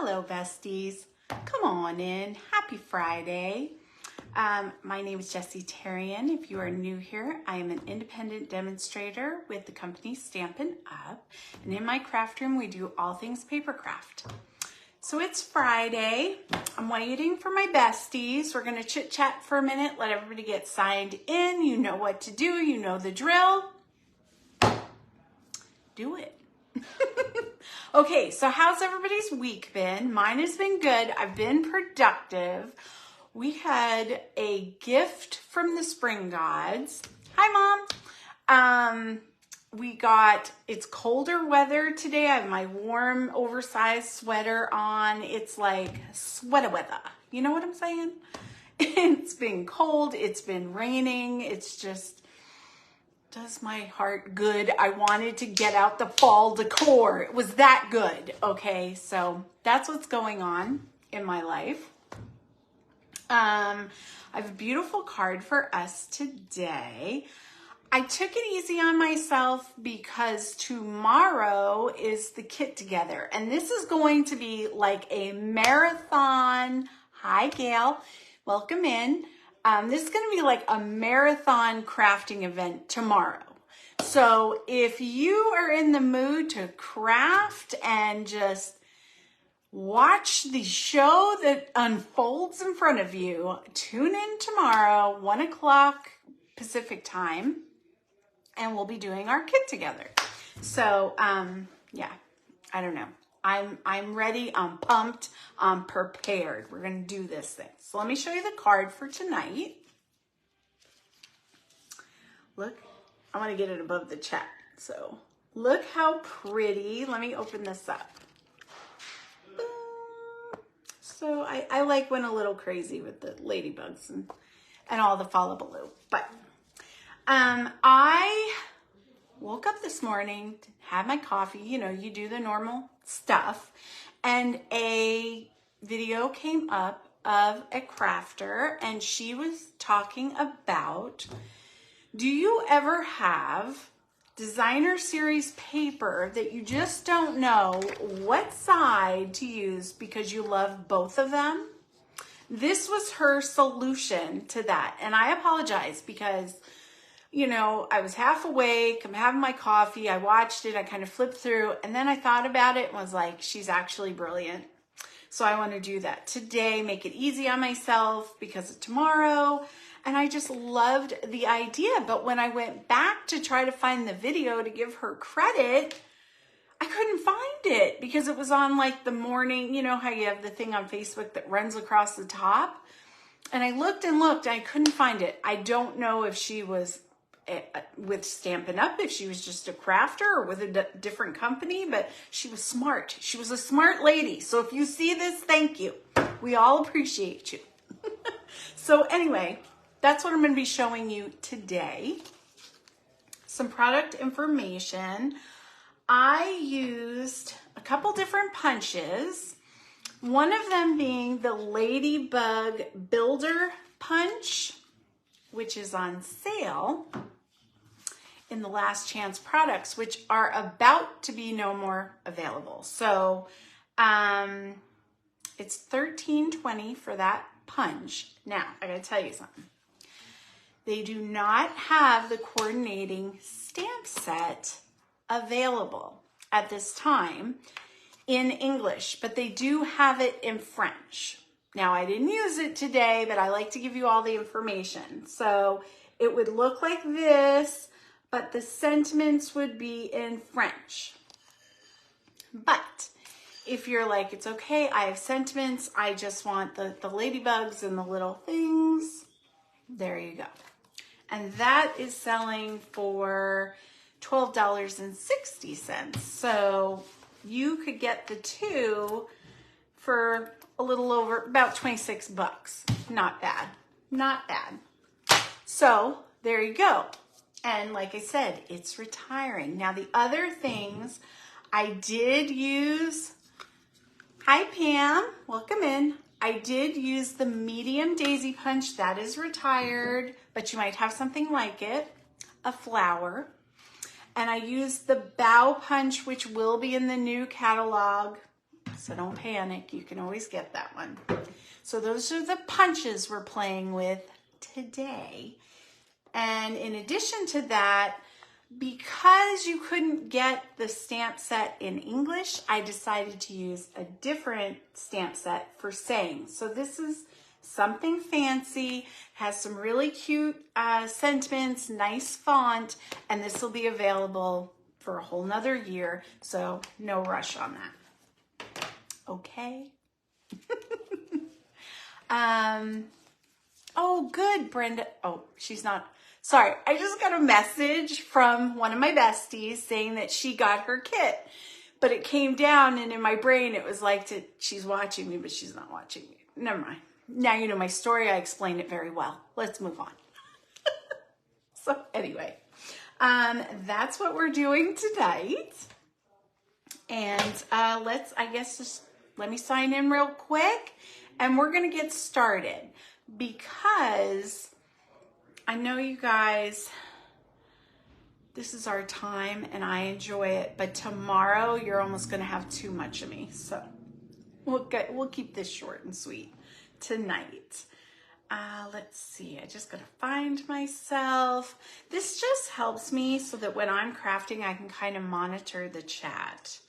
Hello, besties. Come on in. Happy Friday. My name is Jessie Tarian. If you are new here, I am an independent demonstrator with the company Stampin' Up. And in my craft room, we do all things paper craft. So it's Friday. I'm waiting for my besties. We're going to chit chat for a minute, let everybody get signed in. You know what to do. You know the drill. Do it. Okay, so how's everybody's week been? Mine has been good. I've been productive. We had a gift from the spring gods. Hi, Mom. It's colder weather today. I have my warm, oversized sweater on. It's like sweater weather. You know what I'm saying? It's been cold. It's been raining. It's just does my heart good. I wanted to get out the fall decor. It was that good. Okay, so that's what's going on in my life. I have a beautiful card for us today. I took it easy on myself because tomorrow is the Kit Together, and this is going to be like a marathon. Hi, Gail. Welcome in. This is going to be like a marathon crafting event tomorrow. So if you are in the mood to craft and just watch the show that unfolds in front of you, tune in tomorrow, 1 o'clock Pacific time, and we'll be doing our Kit Together. So, yeah, I don't know. I'm ready, I'm pumped, I'm prepared. We're gonna do this thing. So let me show you the card for tonight. Look, I wanna get it above the chat. So look how pretty. Let me open this up. So I like went a little crazy with the ladybugs and all the hullabaloo. But I woke up this morning, had my coffee, you know, you do the normal stuff, and a video came up of a crafter, and she was talking about, do you ever have designer series paper that you just don't know what side to use because you love both of them? This was her solution to that, and I apologize because you know, I was half awake, I'm having my coffee, I watched it, I kind of flipped through, and then I thought about it and was like, she's actually brilliant. So I want to do that today, make it easy on myself because of tomorrow. And I just loved the idea. But when I went back to try to find the video to give her credit, I couldn't find it because it was on like the morning, you know how you have the thing on Facebook that runs across the top? And I looked and looked, I couldn't find it. I don't know if she was with Stampin' Up, if she was just a crafter or with a different company, but she was smart. She was a smart lady. So if you see this, thank you. We all appreciate you. So anyway, that's what I'm going to be showing you today. Some product information. I used a couple different punches. One of them being the Ladybug Builder Punch, which is on sale in the Last Chance products, which are about to be no more available. So it's $13.20 for that punch. Now, I gotta tell you something. They do not have the coordinating stamp set available at this time in English, but they do have it in French. Now, I didn't use it today, but I like to give you all the information. So it would look like this, but the sentiments would be in French. But if you're like, it's okay, I have sentiments, I just want the ladybugs and the little things, there you go. And that is selling for $12.60. So you could get the two for a little over about 26 bucks. Not bad, not bad. So there you go. And like I said, it's retiring. Now the other things I did use, hi Pam, welcome in. I did use the medium daisy punch, that is retired, but you might have something like it, a flower. And I used the bow punch, which will be in the new catalog. so don't panic. You can always get that one. So those are the punches we're playing with today. And in addition to that, because you couldn't get the stamp set in English, I decided to use a different stamp set for saying. So this is something fancy, has some really cute sentiments, nice font, and this will be available for a whole nother year. So no rush on that. Okay. Oh, good, Brenda. Oh, she's not. Sorry, I just got a message from one of my besties saying that she got her kit, but it came down and in my brain it was like she's watching me, but she's not watching me. Never mind. Now you know my story. I explained it very well. Let's move on. So anyway, that's what we're doing tonight. And let me sign in real quick and we're going to get started because I know you guys, this is our time and I enjoy it, but tomorrow you're almost going to have too much of me. So we'll keep this short and sweet tonight. Let's see, I just got to find myself. This just helps me so that when I'm crafting, I can kind of monitor the chat.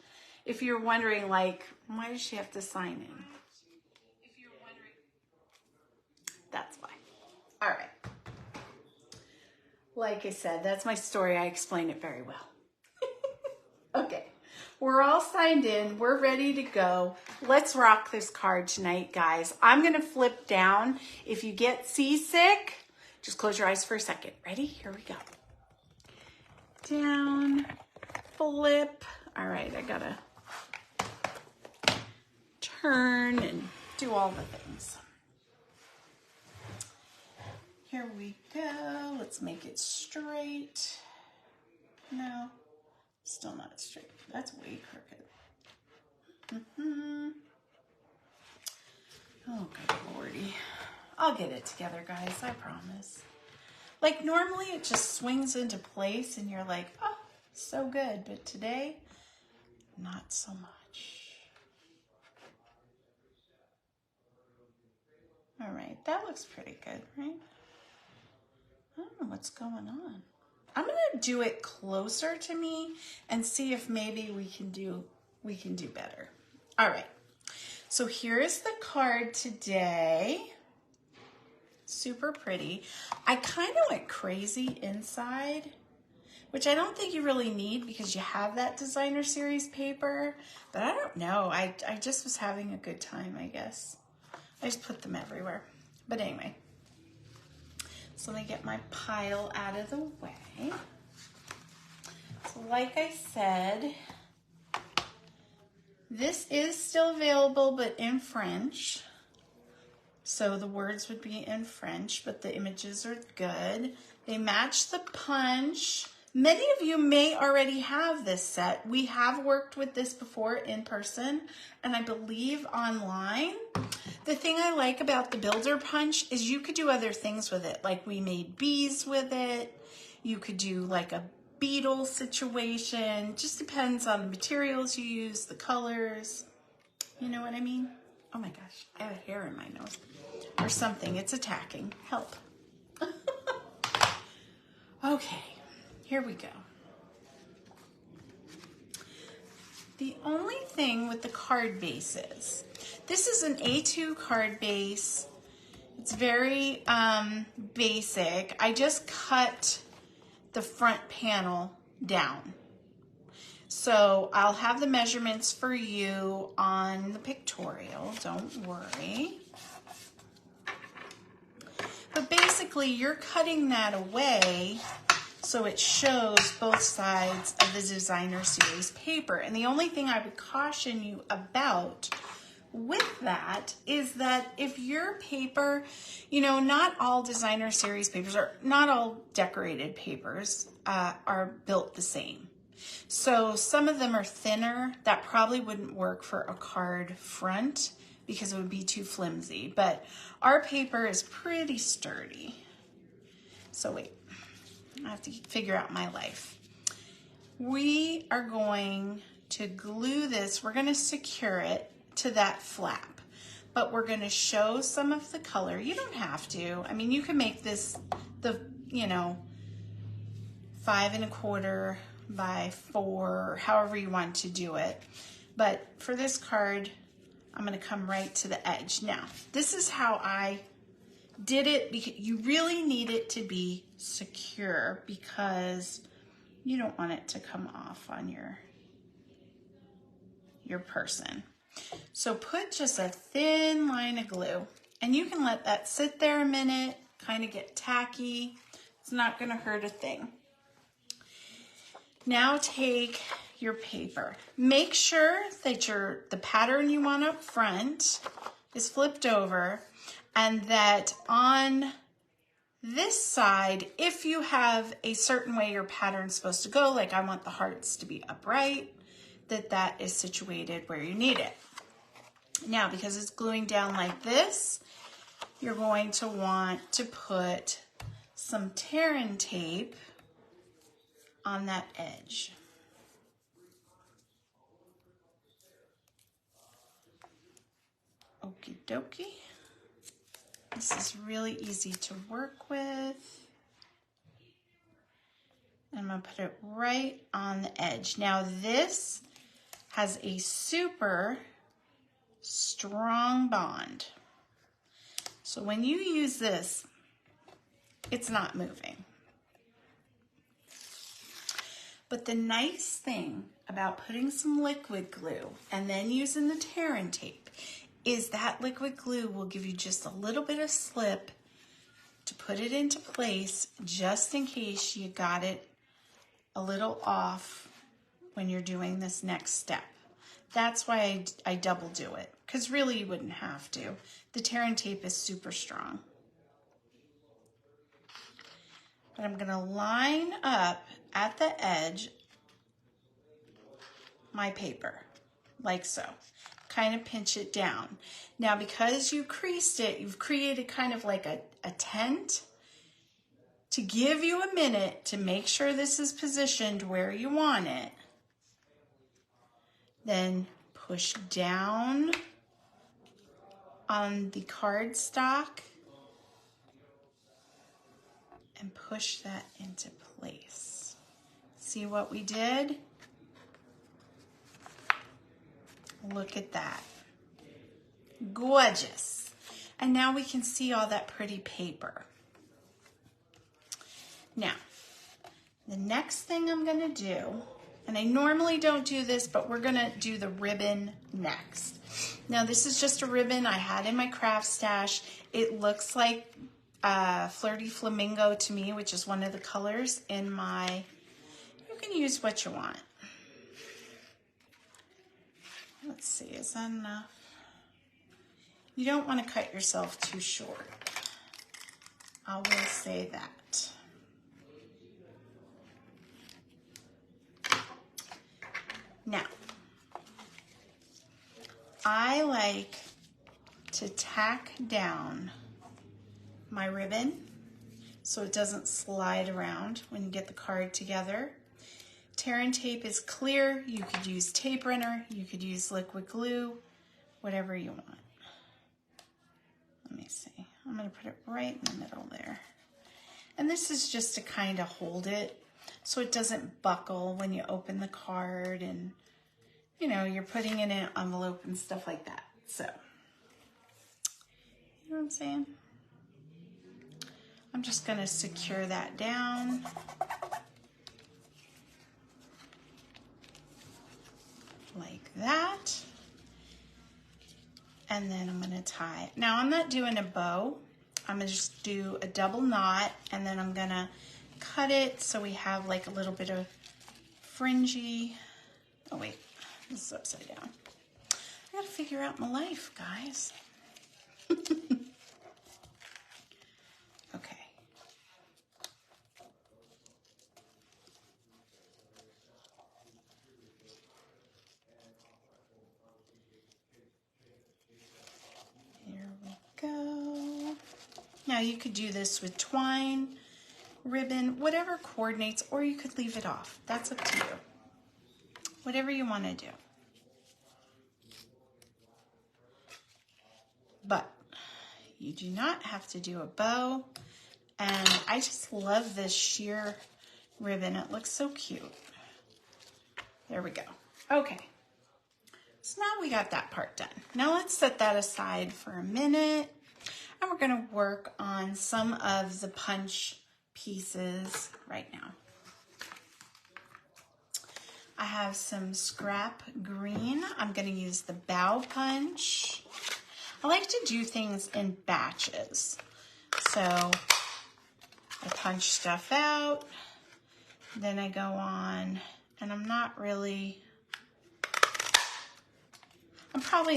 If you're wondering, like, why does she have to sign in? That's why. All right. Like I said, that's my story. I explain it very well. Okay, we're all signed in. We're ready to go. Let's rock this card tonight, guys. I'm going to flip down. If you get seasick, just close your eyes for a second. Ready? Here we go. Down, flip. All right, I got to turn and do all the things. Here we go. Let's make it straight. No, still not straight. That's way crooked. Oh, good lordy. I'll get it together, guys. I promise. Like normally it just swings into place and you're like, oh, so good. But today, not so much. All right, that looks pretty good, right? I don't know what's going on. I'm gonna do it closer to me and see if maybe we can do better. All right, so here is the card today. Super pretty. I kind of went crazy inside, which I don't think you really need because you have that designer series paper, but I don't know. I just was having a good time, I guess. I just put them everywhere. But anyway, so let me get my pile out of the way. So like I said, this is still available, but in French. So the words would be in French, but the images are good. They match the punch. Many of you may already have this set. We have worked with this before in person, and I believe online. The thing I like about the Builder Punch is you could do other things with it. Like we made bees with it. You could do like a beetle situation. Just depends on the materials you use, the colors. You know what I mean? Oh my gosh, I have a hair in my nose. Or something, it's attacking. Help. Okay, here we go. The only thing with the card bases, this is an A2 card base. It's very basic. I just cut the front panel down. So I'll have the measurements for you on the pictorial, don't worry. But basically you're cutting that away so it shows both sides of the designer series paper. And the only thing I would caution you about with that is that if your paper, you know, not all designer series papers or not all decorated papers are built the same. So some of them are thinner. That probably wouldn't work for a card front because it would be too flimsy. But our paper is pretty sturdy. So wait, I have to figure out my life. We are going to glue this. We're going to secure it to that flap, but we're going to show some of the color. You don't have to. I mean, you can make this the, you know, 5 1/4 by 4, however you want to do it. But for this card, I'm going to come right to the edge. Now, this is how I did it, because you really need it to be secure because you don't want it to come off on your person. So put just a thin line of glue, and you can let that sit there a minute, kind of get tacky. It's not going to hurt a thing. Now take your paper. Make sure that the pattern you want up front is flipped over, and that on this side, if you have a certain way your pattern's supposed to go, like I want the hearts to be upright, that is situated where you need it. Now, because it's gluing down like this, you're going to want to put some tear-in tape on that edge. Okie dokie. This is really easy to work with. I'm going to put it right on the edge. Now this has a super strong bond. So when you use this, it's not moving. But the nice thing about putting some liquid glue and then using the tear-in tape is that liquid glue will give you just a little bit of slip to put it into place, just in case you got it a little off when you're doing this next step. That's why I double do it, because really you wouldn't have to. The tear-in tape is super strong. But I'm going to line up at the edge my paper, like so. Kind of pinch it down. Now, because you creased it, you've created kind of like a tent to give you a minute to make sure this is positioned where you want it. Then push down on the cardstock and push that into place. See what we did? Look at that. Gorgeous. And now we can see all that pretty paper. Now, the next thing I'm going to do, and I normally don't do this, but we're going to do the ribbon next. Now, this is just a ribbon I had in my craft stash. It looks like Flirty Flamingo to me, which is one of the colors in my, you can use what you want. Let's see, is that enough? You don't want to cut yourself too short. I will say that. Now, I like to tack down my ribbon so it doesn't slide around when you get the card together. Tear-in tape is clear. You could use tape runner, you could use liquid glue, whatever you want. Let me see. I'm going to put it right in the middle there. And this is just to kind of hold it so it doesn't buckle when you open the card and, you know, you're putting it in an envelope and stuff like that. So, you know what I'm saying? I'm just going to secure that down. Like that. And then I'm going to tie it. Now I'm not doing a bow. I'm going to just do a double knot, and then I'm going to cut it so we have like a little bit of fringy. Oh wait, this is upside down. I got to figure out my life, guys. Okay. Go. Now you could do this with twine, ribbon, whatever coordinates, or you could leave it off. That's up to you. Whatever you want to do. but you do not have to do a bow. And I just love this sheer ribbon. It looks so cute. There we go. Okay. So now we got that part done. Now let's set that aside for a minute. And we're going to work on some of the punch pieces right now. I have some scrap green. I'm going to use the bow punch. I like to do things in batches. So I punch stuff out, then I go on, and I'm probably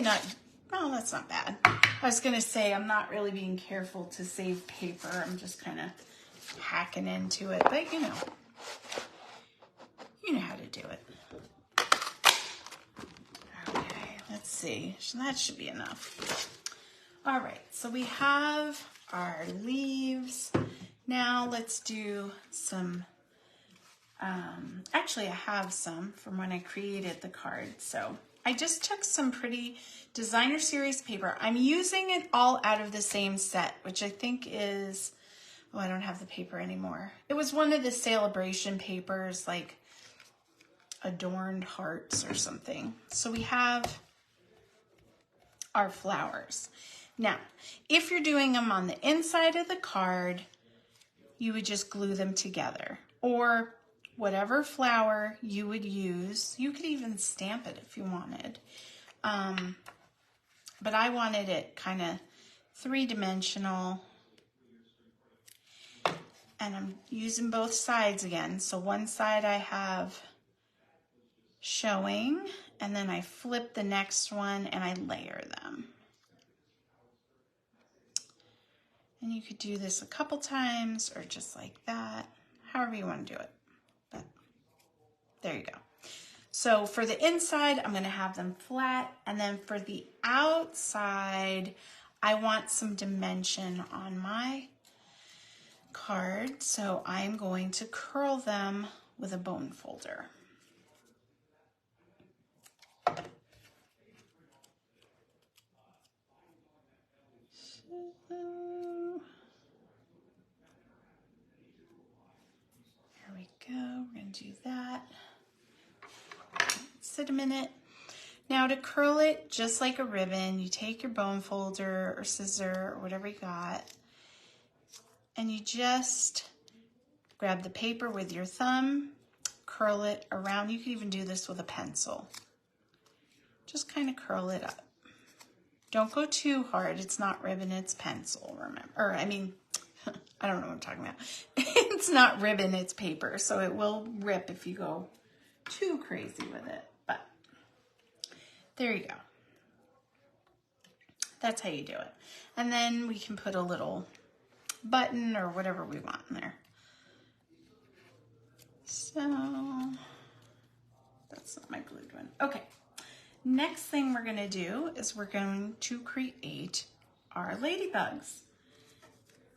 not, well, that's not bad. I was going to say I'm not really being careful to save paper. I'm just kind of hacking into it, but you know how to do it. Okay, let's see. So that should be enough. All right, so we have our leaves. Now let's do some, actually I have some from when I created the card. So I just took some pretty designer series paper. I'm using it all out of the same set, which I think is, oh, I don't have the paper anymore. It was one of the Celebration papers, like Adorned Hearts or something. So we have our flowers. Now, if you're doing them on the inside of the card, you would just glue them together, or whatever flower you would use. You could even stamp it if you wanted. But I wanted it kind of three-dimensional. And I'm using both sides again. So one side I have showing, and then I flip the next one and I layer them. And you could do this a couple times or just like that, however you want to do it. But there you go. So for the inside, I'm going to have them flat. And then for the outside, I want some dimension on my card. So I'm going to curl them with a bone folder. Go. We're going to do that. Sit a minute. Now to curl it just like a ribbon, you take your bone folder or scissor or whatever you got, and you just grab the paper with your thumb, curl it around. You can even do this with a pencil. Just kind of curl it up. Don't go too hard. It's not ribbon, it's pencil, remember. Or I mean, I don't know what I'm talking about. It's not ribbon, it's paper. So it will rip if you go too crazy with it. But there you go. That's how you do it. And then we can put a little button or whatever we want in there. So that's not my glued one. Okay. Next thing we're going to do is we're going to create our ladybugs.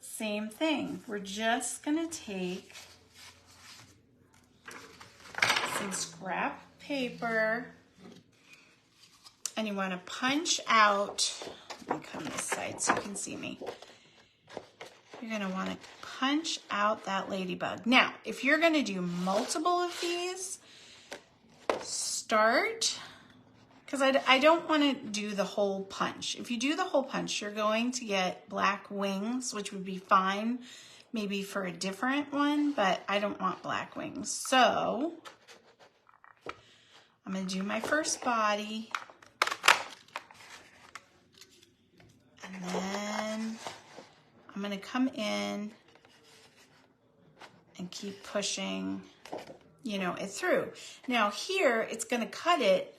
Same thing. We're just going to take some scrap paper and you want to punch out, let me come this side so you can see me. You're going to want to punch out that ladybug. Now, if you're going to do multiple of these, start, because I don't want to do the whole punch. If you do the whole punch, you're going to get black wings, which would be fine maybe for a different one, but I don't want black wings. So I'm going to do my first body. And then I'm going to come in and keep pushing, you know, it through. Now here, it's going to cut it,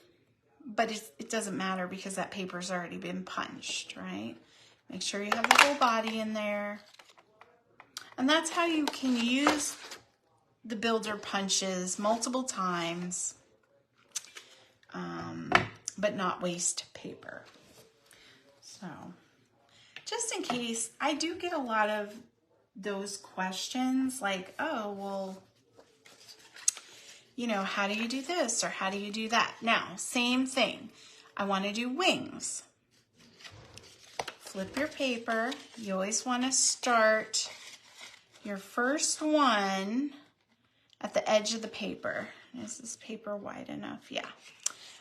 but it doesn't matter because that paper's already been punched, right? Make sure you have the whole body in there. And that's how you can use the builder punches multiple times, but not waste paper. So just in case, I do get a lot of those questions like, oh, well, you know, how do you do this or how do you do that? Now, same thing. I want to do wings. flip your paper. You always want to start your first one at the edge of the paper. Is this paper wide enough? Yeah.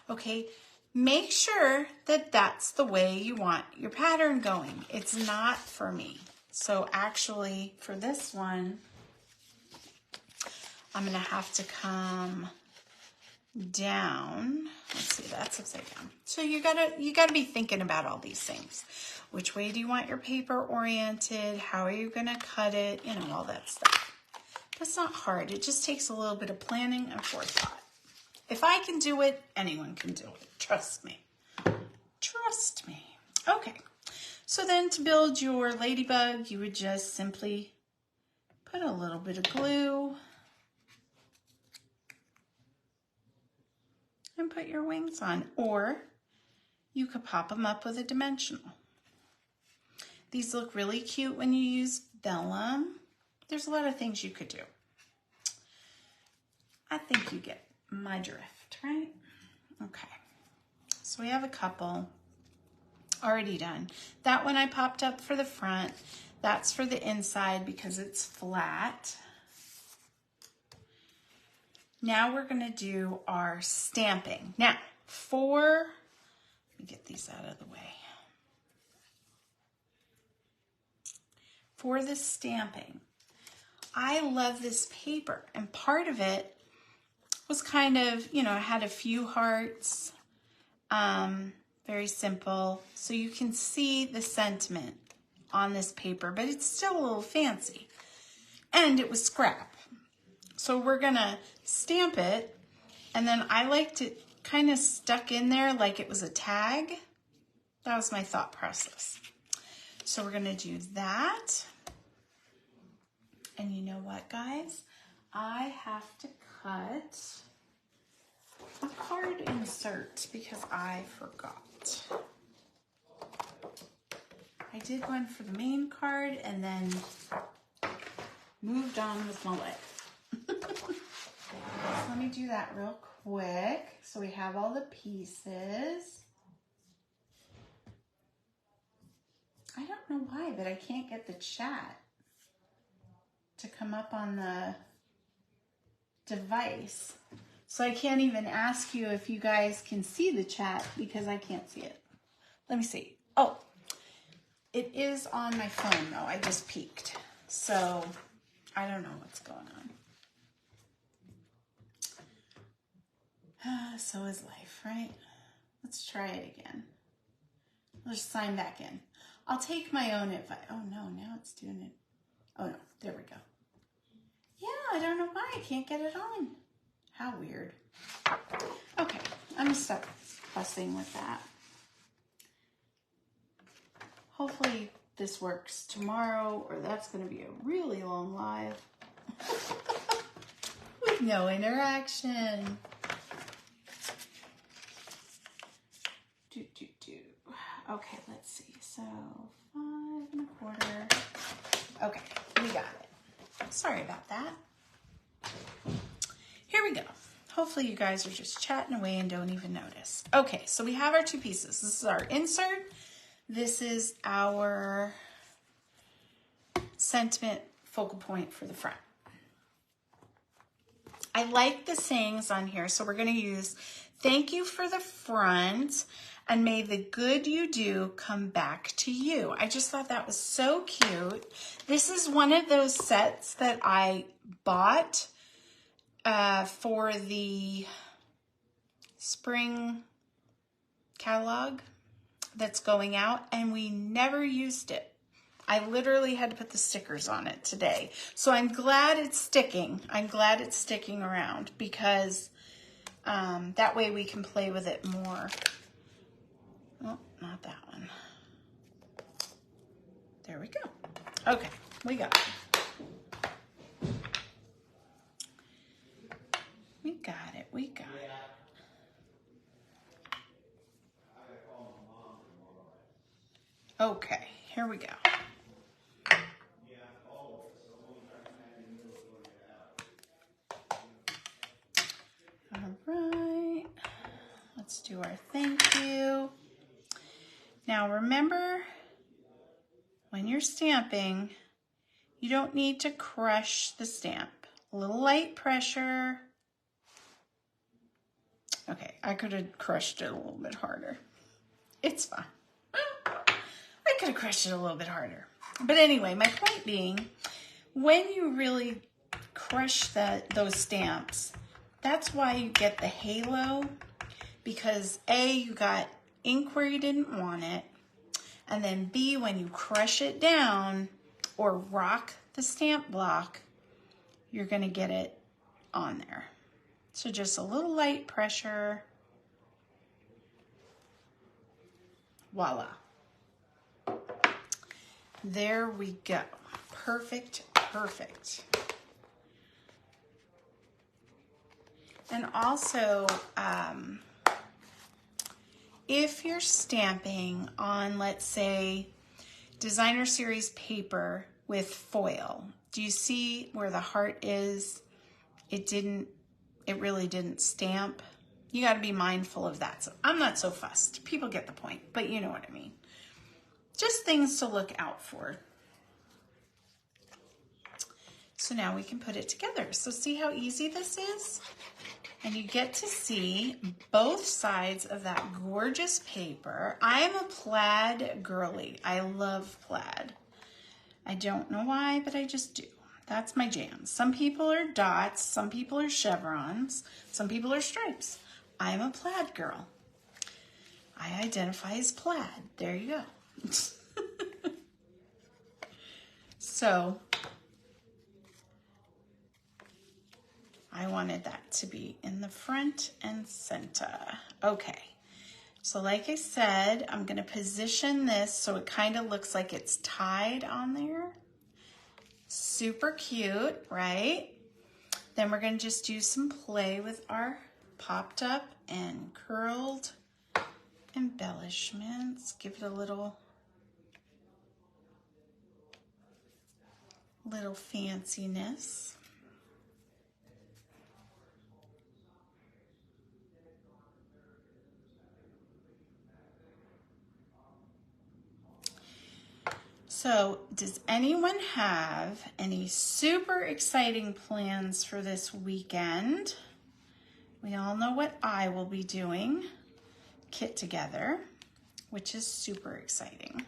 Okay, make sure that that's the way you want your pattern going. It's not for me. So actually, for this one, I'm going to have to come down. Let's see, that's upside down. So you gotta be thinking about all these things. Which way do you want your paper oriented? How are you gonna cut it? You know, all that stuff. That's not hard. It just takes a little bit of planning and forethought. If I can do it, anyone can do it. Trust me. Trust me. Okay. So then to build your ladybug, you would just simply put a little bit of glue and put your wings on, or you could pop them up with a dimensional. These look really cute when you use vellum. There's a lot of things you could do. I think you get my drift, right? Okay, so we have a couple already done. That one I popped up for the front. That's for the inside because it's flat. Now we're gonna do our stamping. Now, let me get these out of the way. For the stamping, I love this paper, and part of it was kind of, you know, it had a few hearts, very simple. So you can see the sentiment on this paper, but it's still a little fancy. And it was scrap. So we're gonna stamp it, and then I liked it kind of stuck in there like it was a tag. That was my thought process. So we're gonna do that. And you know what, guys? I have to cut a card insert because I forgot. I did one for the main card and then moved on with my life. So let me do that real quick. So we have all the pieces. I don't know why, but I can't get the chat to come up on the device. So I can't even ask you if you guys can see the chat because I can't see it. Let me see. Oh, it is on my phone though. I just peeked. So I don't know what's going on. So is life, right? Let's try it again. Let's sign back in. I'll take my own advice. Oh no, now it's doing it. Oh no, there we go. Yeah, I don't know why I can't get it on. How weird. Okay, I'm gonna stop fussing with that. Hopefully this works tomorrow, or that's gonna be a really long live with no interaction. Okay, let's see. So 5 1/4. Okay, we got it. Sorry about that. Here we go. Hopefully you guys are just chatting away and don't even notice. Okay, so we have our two pieces. This is our insert. This is our sentiment focal point for the front. I like the sayings on here, so we're going to use thank you for the front and may the good you do come back to you. I just thought that was so cute. This is one of those sets that I bought for the spring catalog that's going out, and we never used it. I literally had to put the stickers on it today. So I'm glad it's sticking. I'm glad it's sticking around because that way we can play with it more. Oh, not that one. There we go. Okay, we got it. We got it, we got it. Okay, here we go. All right, let's do our thank you. Now remember, when you're stamping, you don't need to crush the stamp. A little light pressure. Okay, I could have crushed it a little bit harder. It's fine. I could have crushed it a little bit harder. But anyway, my point being, when you really crush those stamps, that's why you get the halo, because A, you got ink where you didn't want it, and then B, when you crush it down or rock the stamp block, you're gonna get it on there. So just a little light pressure. Voila. There we go. Perfect, perfect. And also, if you're stamping on, let's say, designer series paper with foil, do you see where the heart is? It really didn't stamp. You got to be mindful of that. So I'm not so fussed. People get the point, but you know what I mean. Just things to look out for. So now we can put it together. So see how easy this is? And you get to see both sides of that gorgeous paper. I am a plaid girly. I love plaid. I don't know why, but I just do. That's my jam. Some people are dots, some people are chevrons, some people are stripes. I'm a plaid girl. I identify as plaid. There you go. So I wanted that to be in the front and center. Okay, so like I said, I'm gonna position this so it kind of looks like it's tied on there. Super cute, right? Then we're gonna just do some play with our popped up and curled embellishments. Give it a little fanciness. So, does anyone have any super exciting plans for this weekend? We all know what I will be doing, Kit Together, which is super exciting.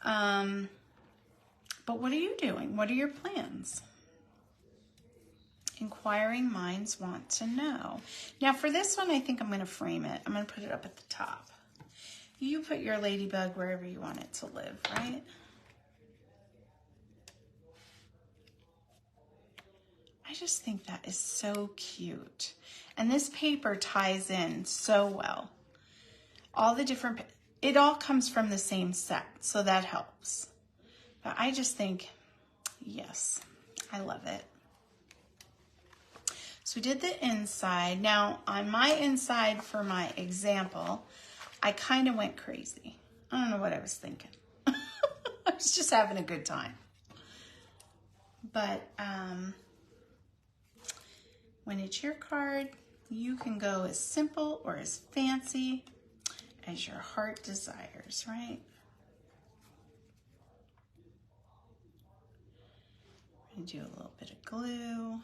But what are you doing? What are your plans? Inquiring minds want to know. Now for this one, I think I'm going to frame it. I'm going to put it up at the top. You put your ladybug wherever you want it to live, right? I just think that is so cute. And this paper ties in so well. All the different, it all comes from the same set, so that helps. But I just think, yes, I love it. So we did the inside. Now on my inside for my example, I kind of went crazy. I don't know what I was thinking. I was just having a good time. But when it's your card, you can go as simple or as fancy as your heart desires, right? I'm gonna do a little bit of glue.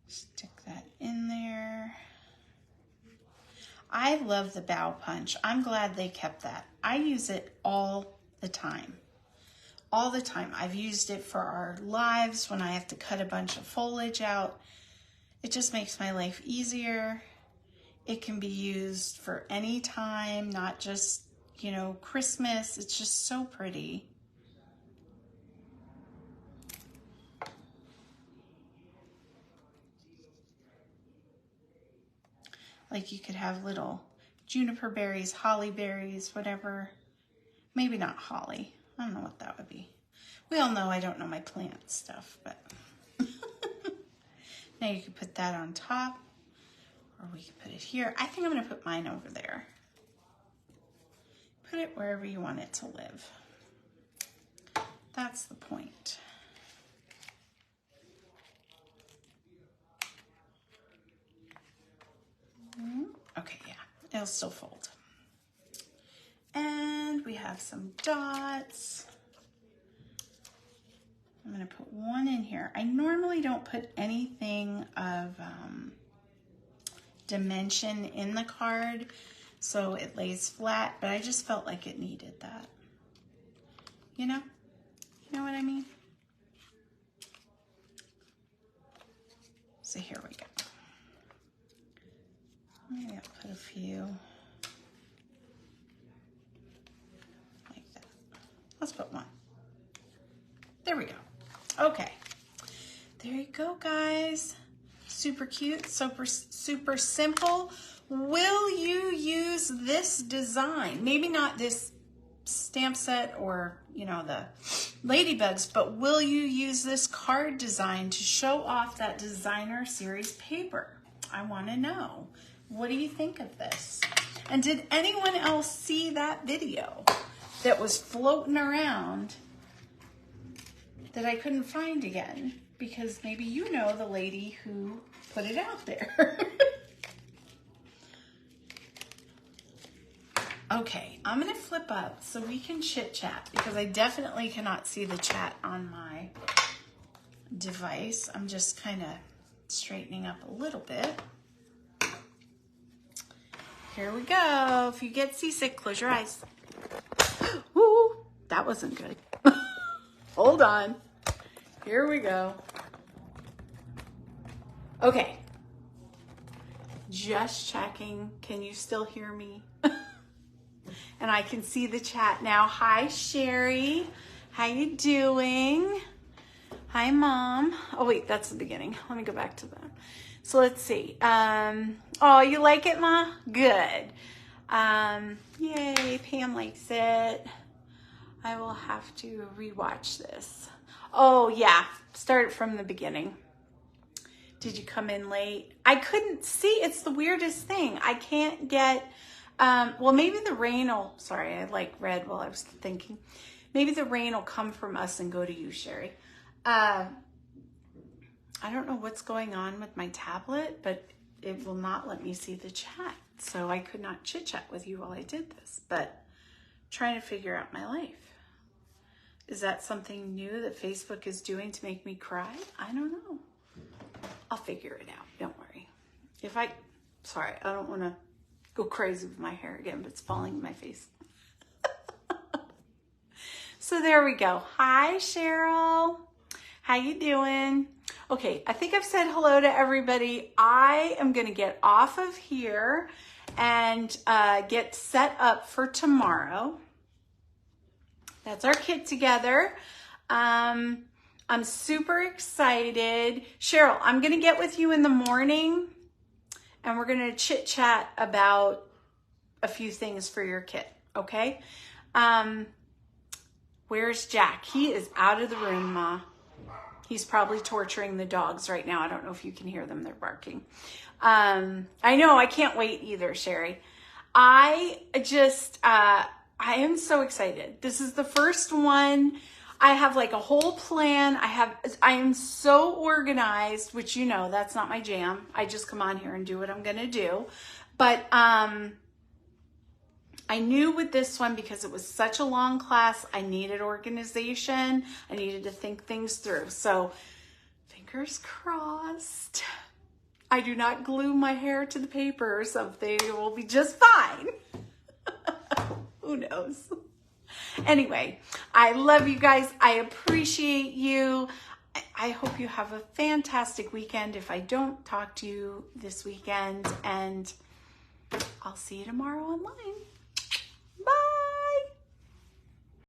Stick that in there. I love the bow punch. I'm glad they kept that. I use it all the time. All the time. I've used it for our lives when I have to cut a bunch of foliage out. It just makes my life easier. It can be used for any time, not just, you know, Christmas. It's just so pretty. Like you could have little juniper berries, holly berries, whatever. Maybe not holly. I don't know what that would be. We all know I don't know my plant stuff, but now you can put that on top, or we can put it here. I think I'm gonna put mine over there. Put it wherever you want it to live. That's the point. Okay, yeah, it'll still fold. And we have some dots. I'm going to put one in here. I normally don't put anything of dimension in the card so it lays flat, but I just felt like it needed that. You know what I mean? So here we go. Maybe I'll put a few like that. Let's put one. There we go. Okay. There you go, guys. Super cute, super simple. Will you use this design? Maybe not this stamp set or, you know, the ladybugs, but will you use this card design to show off that designer series paper? I want to know. What do you think of this? And did anyone else see that video that was floating around that I couldn't find again? Because maybe you know the lady who put it out there. Okay, I'm gonna flip up so we can chit chat because I definitely cannot see the chat on my device. I'm just kind of straightening up a little bit. Here we go. If you get seasick, close your eyes. Ooh, that wasn't good. Hold on. Here we go. Okay. Just checking. Can you still hear me? And I can see the chat now. Hi, Sherry. How you doing? Hi, Mom. Oh, wait, that's the beginning. Let me go back to that. So let's see. Oh, you like it, Ma? Good. Yay, Pam likes it. I will have to rewatch this. Oh, yeah. Start it from the beginning. Did you come in late? I couldn't see. It's the weirdest thing. I can't get... well, maybe the rain will... Sorry, I like read while I was thinking. Maybe the rain will come from us and go to you, Sherry. I don't know what's going on with my tablet, but it will not let me see the chat. So I could not chit-chat with you while I did this, but trying to figure out my life. Is that something new that Facebook is doing to make me cry? I don't know. I'll figure it out. Don't worry. Sorry, I don't want to go crazy with my hair again, but it's falling in my face. So there we go. Hi, Cheryl. How you doing? Okay, I think I've said hello to everybody. I am going to get off of here and get set up for tomorrow. That's our kit together. I'm super excited. Cheryl, I'm going to get with you in the morning and we're going to chit chat about a few things for your kit. Okay. Where's Jack? He is out of the room, Ma. He's probably torturing the dogs right now. I don't know if you can hear them. They're barking. I know. I can't wait either, Sherry. I am so excited. This is the first one. I have like a whole plan. I am so organized, which, you know, that's not my jam. I just come on here and do what I'm going to do. But, I knew with this one, because it was such a long class, I needed organization. I needed to think things through. So fingers crossed. I do not glue my hair to the paper or something. It will be just fine. Who knows? Anyway, I love you guys. I appreciate you. I hope you have a fantastic weekend if I don't talk to you this weekend. And I'll see you tomorrow online.